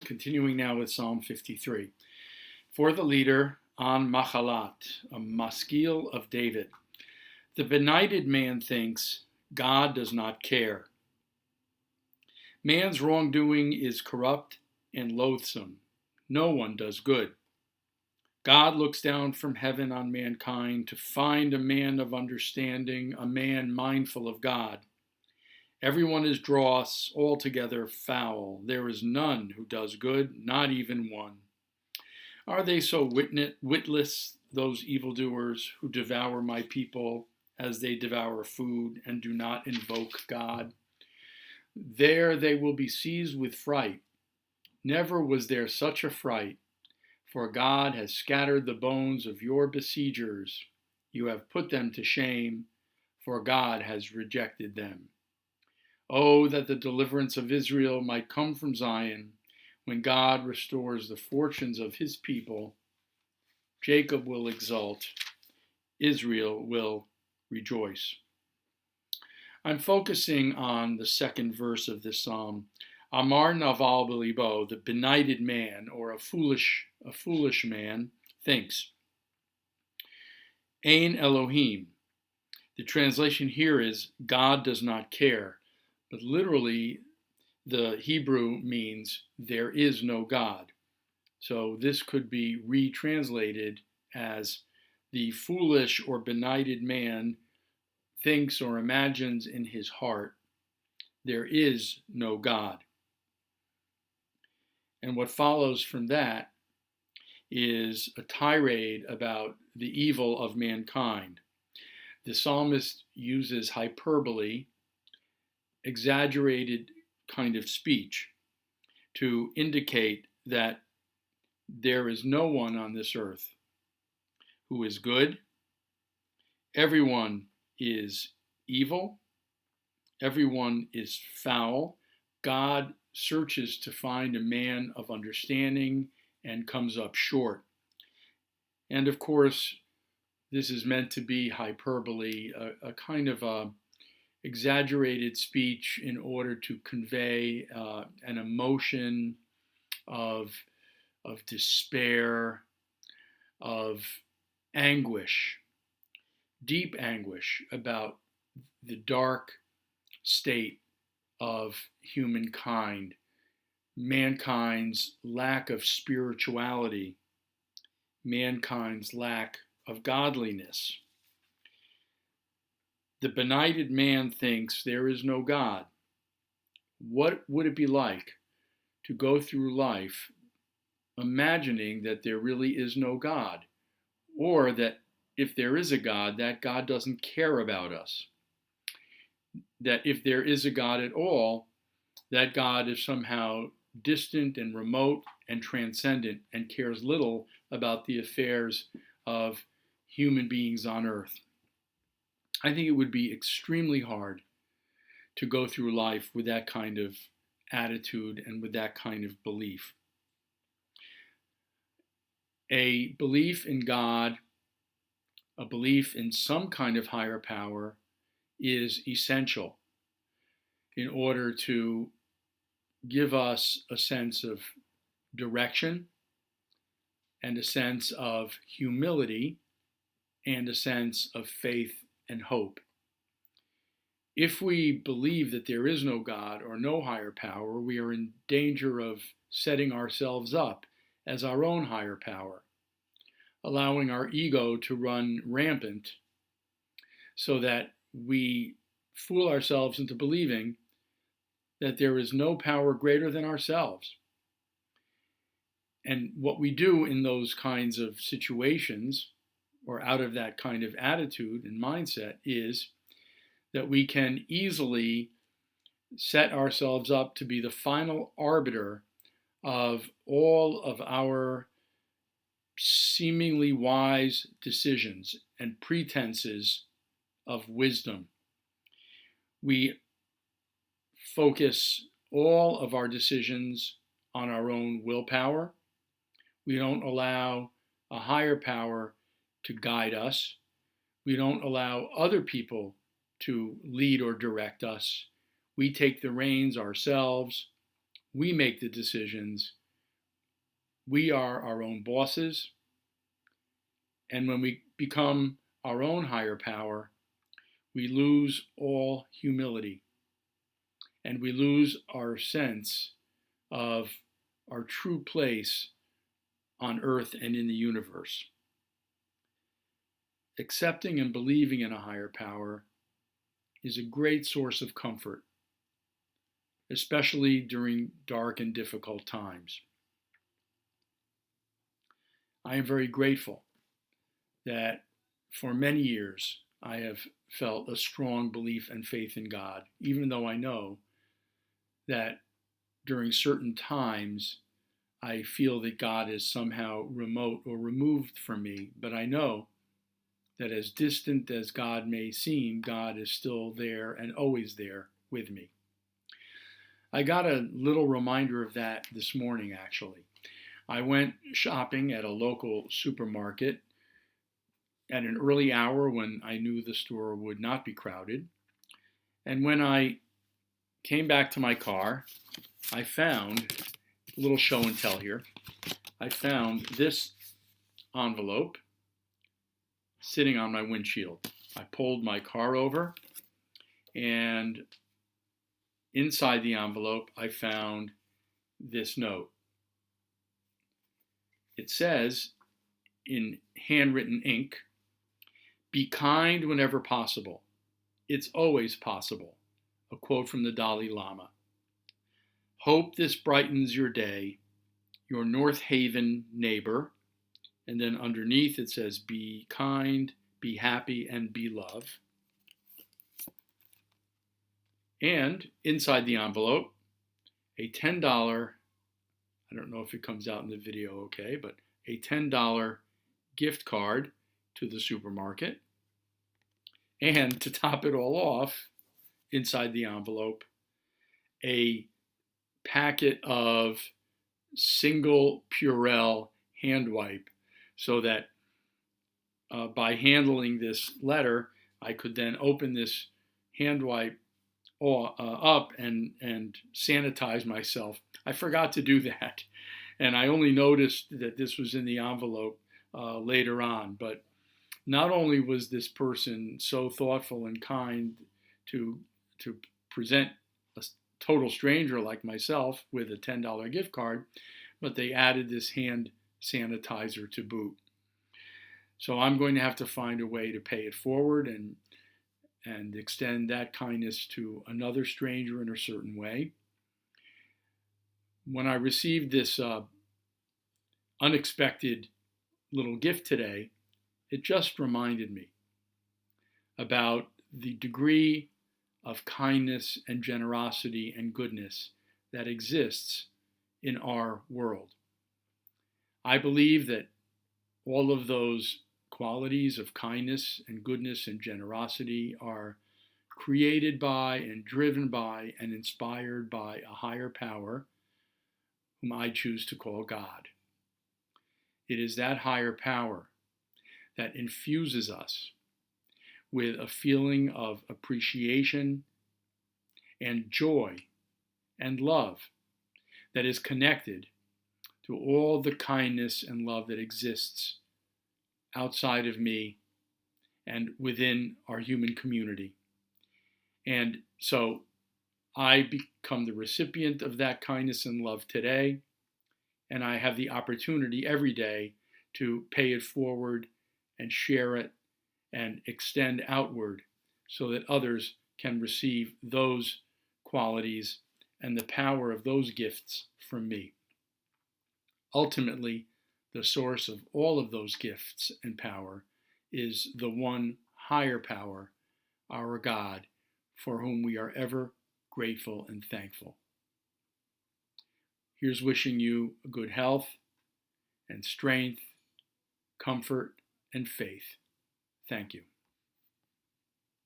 Continuing now with Psalm 53. For the leader on Machalat, a maskil of David. The benighted man thinks, God does not care. Man's wrongdoing is corrupt and loathsome. No one does good. God looks down from heaven on mankind to find a man of understanding, a man mindful of God. Everyone is dross, altogether foul. There is none who does good, not even one. Are they so witless, those evildoers who devour my people as they devour food and do not invoke God? There they will be seized with fright. Never was there such a fright, for God has scattered the bones of your besiegers. You have put them to shame, for God has rejected them. Oh, that the deliverance of Israel might come from Zion, when God restores the fortunes of his people. Jacob will exult, Israel will rejoice. I'm focusing on the second verse of this psalm. Amar naval belibo, the benighted man, or a foolish man, thinks. Ein Elohim. The translation here is God does not care, but literally the Hebrew means there is no God. So this could be retranslated as the foolish or benighted man thinks or imagines in his heart there is no God. And what follows from that is a tirade about the evil of mankind. The psalmist uses hyperbole, exaggerated kind of speech, to indicate that there is no one on this earth who is good. Everyone is evil. Everyone is foul. God searches to find a man of understanding and comes up short. And of course, this is meant to be hyperbole, a kind of exaggerated speech in order to convey an emotion of despair, of anguish, deep anguish about the dark state of humankind, mankind's lack of spirituality, mankind's lack of godliness. The benighted man thinks there is no God. What would it be like to go through life imagining that there really is no God, or that if there is a God, that God doesn't care about us? That if there is a God at all, that God is somehow distant and remote and transcendent and cares little about the affairs of human beings on earth. I think it would be extremely hard to go through life with that kind of attitude and with that kind of belief. A belief in God, a belief in some kind of higher power, is essential in order to give us a sense of direction and a sense of humility and a sense of faith and hope. If we believe that there is no God or no higher power, we are in danger of setting ourselves up as our own higher power, allowing our ego to run rampant so that we fool ourselves into believing that there is no power greater than ourselves. And what we do in those kinds of situations, or out of that kind of attitude and mindset, is that we can easily set ourselves up to be the final arbiter of all of our seemingly wise decisions and pretenses of wisdom. We focus all of our decisions on our own willpower. We don't allow a higher power to guide us. We don't allow other people to lead or direct us. We take the reins ourselves. We make the decisions. We are our own bosses, and when we become our own higher power, we lose all humility and we lose our sense of our true place on earth and in the universe. Accepting and believing in a higher power is a great source of comfort, especially during dark and difficult times. I am very grateful that for many years I have felt a strong belief and faith in God, even though I know that during certain times I feel that God is somehow remote or removed from me. But I know that as distant as God may seem, God is still there and always there with me. I got a little reminder of that this morning, actually. I went shopping at a local supermarket at an early hour when I knew the store would not be crowded. And when I came back to my car, I found a little show and tell here. I found this envelope sitting on my windshield. I pulled my car over, and inside the envelope, I found this note. It says in handwritten ink, "Be kind whenever possible. It's always possible." A quote from the Dalai Lama. "Hope this brightens your day. Your North Haven neighbor." And then underneath it says, "Be kind, be happy, and be love." And inside the envelope, a $10, I don't know if it comes out in the video okay, but a $10 gift card to the supermarket. And to top it all off, inside the envelope, a packet of single Purell hand wipe, so that by handling this letter, I could then open this hand wipe up and sanitize myself. I forgot to do that, and I only noticed that this was in the envelope later on. But not only was this person so thoughtful and kind to present a total stranger like myself with a $10 gift card, but they added this hand sanitizer to boot. So I'm going to have to find a way to pay it forward and extend that kindness to another stranger in a certain way. When I received this unexpected little gift today, it just reminded me about the degree of kindness and generosity and goodness that exists in our world. I believe that all of those qualities of kindness and goodness and generosity are created by and driven by and inspired by a higher power whom I choose to call God. It is that higher power that infuses us with a feeling of appreciation and joy and love that is connected to all the kindness and love that exists outside of me and within our human community. And so I become the recipient of that kindness and love today, and I have the opportunity every day to pay it forward and share it and extend outward so that others can receive those qualities and the power of those gifts from me. Ultimately, the source of all of those gifts and power is the one higher power, our God, for whom we are ever grateful and thankful. Here's wishing you good health and strength, comfort, and faith. Thank you.